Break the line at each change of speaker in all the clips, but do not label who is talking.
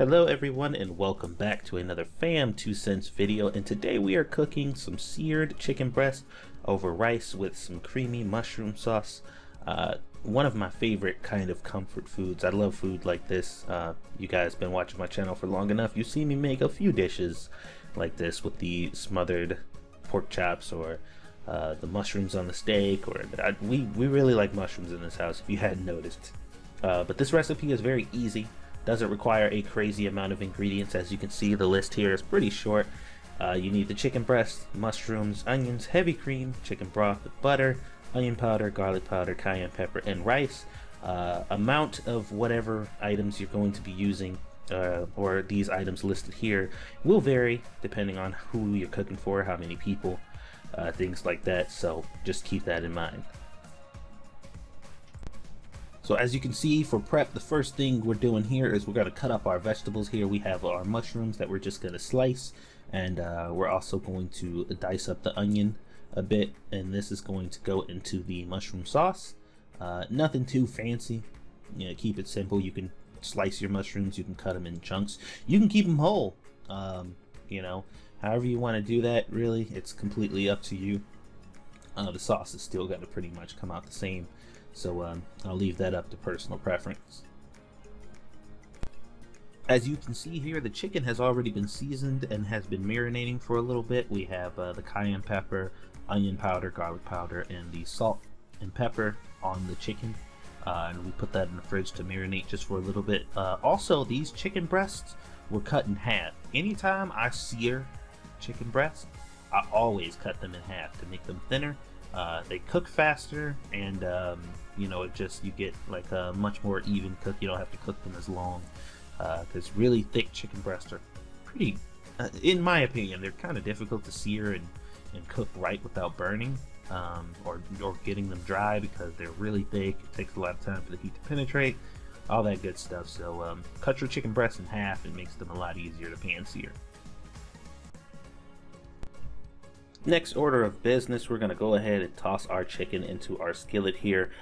Hello everyone and welcome back to another Fam 2 Cents video, and today we are cooking some seared chicken breast over rice with some creamy mushroom sauce. One of my favorite kind of comfort foods. I love food like this. You guys been watching my channel for long enough. You've seen me make a few dishes like this with the smothered pork chops or the mushrooms on the steak, or we really like mushrooms in this house if you hadn't noticed. But this recipe is very easy. Doesn't require a crazy amount of ingredients. As you can see, the list here is pretty short. You need the chicken breast, mushrooms, onions, heavy cream, chicken broth with butter, onion powder, garlic powder, cayenne pepper, and rice. Amount of whatever items you're going to be using, or these items listed here, will vary depending on who you're cooking for, how many people, things like that. So just keep that in mind. So as you can see, for prep, the first thing we're doing here is we're going to cut up our vegetables. Here we have our mushrooms that we're just going to slice, and we're also going to dice up the onion a bit, and this is going to go into the mushroom sauce. Nothing too fancy, you know, keep it simple. You can slice your mushrooms, you can cut them in chunks, you can keep them whole, you know, however you want to do that. Really, it's completely up to you. The sauce is still got to pretty much come out the same. So I'll leave that up to personal preference. As you can see here, the chicken has already been seasoned and has been marinating for a little bit. We have the cayenne pepper, onion powder, garlic powder, and the salt and pepper on the chicken. And we put that in the fridge to marinate just for a little bit. Also, these chicken breasts were cut in half. Anytime I sear chicken breasts, I always cut them in half to make them thinner. They cook faster, and you know, you get like a much more even cook. You don't have to cook them as long, because really thick chicken breasts are pretty, in my opinion, they're kind of difficult to sear and cook right without burning, or getting them dry, because they're really thick. It takes a lot of time for the heat to penetrate, all that good stuff. So cut your chicken breasts in half. It makes them a lot easier to pan sear. Next order of business, we're going to go ahead and toss our chicken into our skillet here.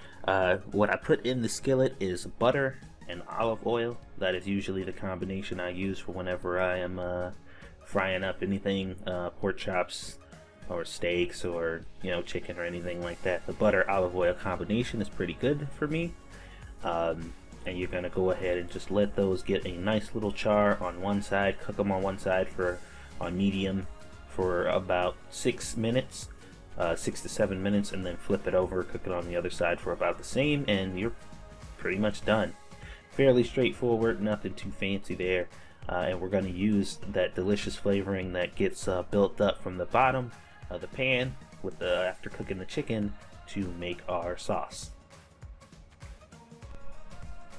What I put in the skillet is butter and olive oil. That is usually the combination I use for whenever I am frying up anything, pork chops or steaks, or, you know, chicken or anything like that. The butter olive oil combination is pretty good for me. And you're going to go ahead and just let those get a nice little char on one side. Cook them on one side on medium for about 6 minutes, 6 to 7 minutes, and then flip it over, cook it on the other side for about the same, and you're pretty much done. Fairly straightforward, nothing too fancy there. And we're going to use that delicious flavoring that gets built up from the bottom of the pan after cooking the chicken to make our sauce.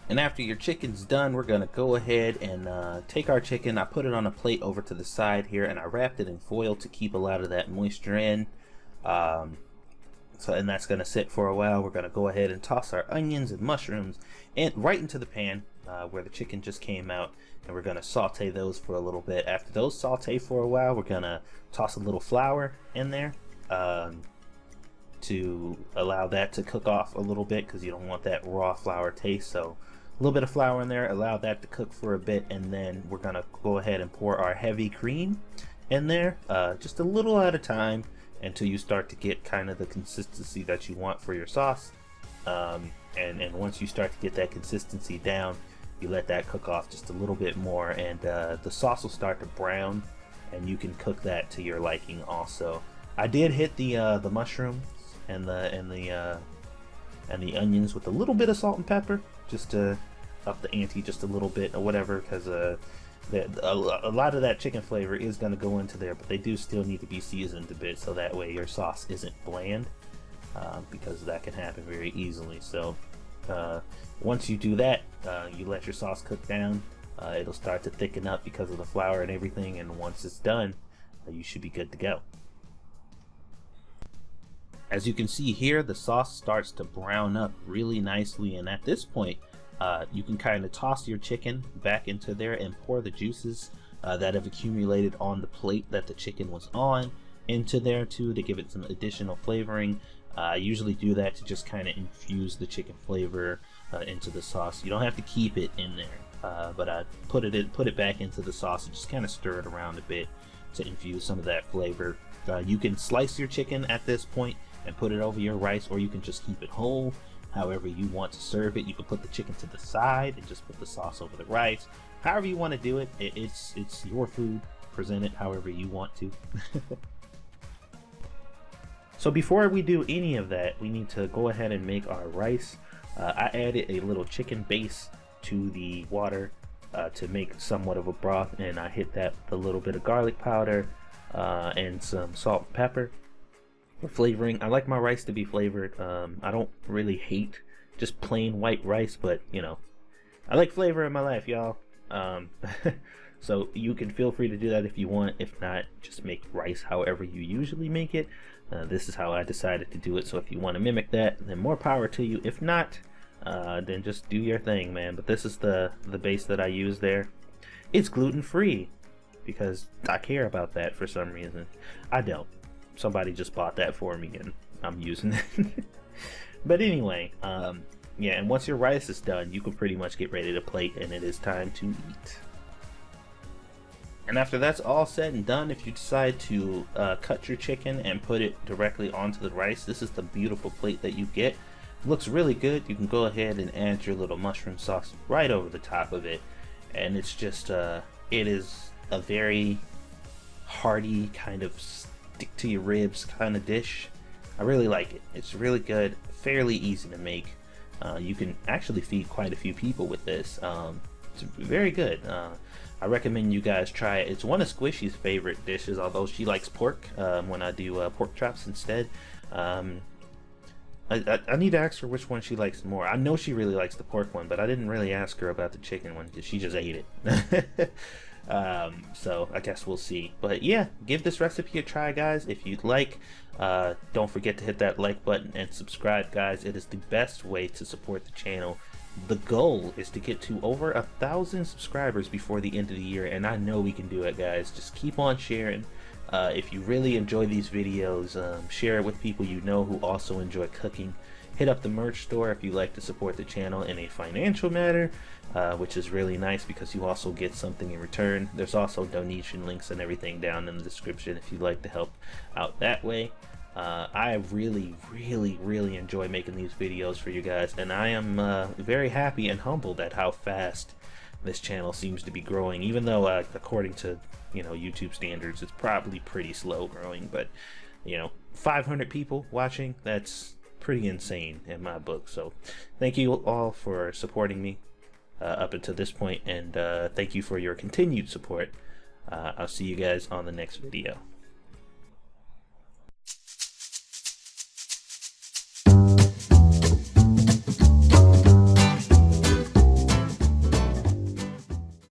And after your chicken's done, we're going to go ahead and take our chicken. I put it on a plate over to the side here, and I wrapped it in foil to keep a lot of that moisture in. And that's going to sit for a while. We're going to go ahead and toss our onions and mushrooms right into the pan where the chicken just came out, and we're going to saute those for a little bit. After those saute for a while, we're going to toss a little flour in there to allow that to cook off a little bit, because you don't want that raw flour taste. So a little bit of flour in there, allow that to cook for a bit, and then we're gonna go ahead and pour our heavy cream in there, just a little at a time, until you start to get kind of the consistency that you want for your sauce. And once you start to get that consistency down, you let that cook off just a little bit more, and the sauce will start to brown, and you can cook that to your liking also. I did hit the mushrooms and the onions with a little bit of salt and pepper, just to up the ante just a little bit, or whatever, because a lot of that chicken flavor is going to go into there, but they do still need to be seasoned a bit, so that way your sauce isn't bland, because that can happen very easily. So once you do that, you let your sauce cook down. It'll start to thicken up because of the flour and everything, and once it's done, you should be good to go. As you can see here, the sauce starts to brown up really nicely, and at this point, you can kind of toss your chicken back into there and pour the juices that have accumulated on the plate that the chicken was on into there too, to give it some additional flavoring. I usually do that to just kind of infuse the chicken flavor into the sauce. You don't have to keep it in there. but I put it back into the sauce and just kind of stir it around a bit to infuse some of that flavor. You can slice your chicken at this point and put it over your rice, or you can just keep it whole. However you want to serve it, you can put the chicken to the side and just put the sauce over the rice. However you want to do it, it's your food. Present it however you want to. So before we do any of that, we need to go ahead and make our rice. I added a little chicken base to the water to make somewhat of a broth, and I hit that with a little bit of garlic powder and some salt and pepper for flavoring. I like my rice to be flavored. I don't really hate just plain white rice, but you know, I like flavor in my life, y'all. So you can feel free to do that if you want. If not, just make rice however you usually make it. This is how I decided to do it, so if you want to mimic that, then more power to you. If not, then just do your thing, man. But this is the base that I use there. It's gluten-free because I care about that for some reason. I don't. Somebody just bought that for me and I'm using it. But anyway, yeah, and once your rice is done, you can pretty much get ready to plate, and it is time to eat. And after that's all said and done, if you decide to cut your chicken and put it directly onto the rice, this is the beautiful plate that you get. It looks really good. You can go ahead and add your little mushroom sauce right over the top of it, and it's just it is a very hearty kind of stick to your ribs kind of dish. I really like it. It's really good, fairly easy to make. You can actually feed quite a few people with this. It's very good. I recommend you guys try it. It's one of Squishy's favorite dishes, although she likes pork when I do pork chops instead. I need to ask her which one she likes more. I know she really likes the pork one, but I didn't really ask her about the chicken one because she just ate it. So I guess we'll see. But yeah, give this recipe a try, guys. If you'd like, don't forget to hit that like button and subscribe, guys. It is the best way to support the channel. The goal is to get to over 1,000 subscribers before the end of the year, and I know we can do it, guys. Just keep on sharing. If you really enjoy these videos, share it with people you know who also enjoy cooking. Hit up the merch store if you like to support the channel in a financial matter, which is really nice because you also get something in return. There's also donation links and everything down in the description if you'd like to help out that way. I really enjoy making these videos for you guys, and I am very happy and humbled at how fast this channel seems to be growing, even though according to YouTube standards it's probably pretty slow growing. But 500 people watching, that's pretty insane in my book. So thank you all for supporting me up until this point, and thank you for your continued support. I'll see you guys on the next video.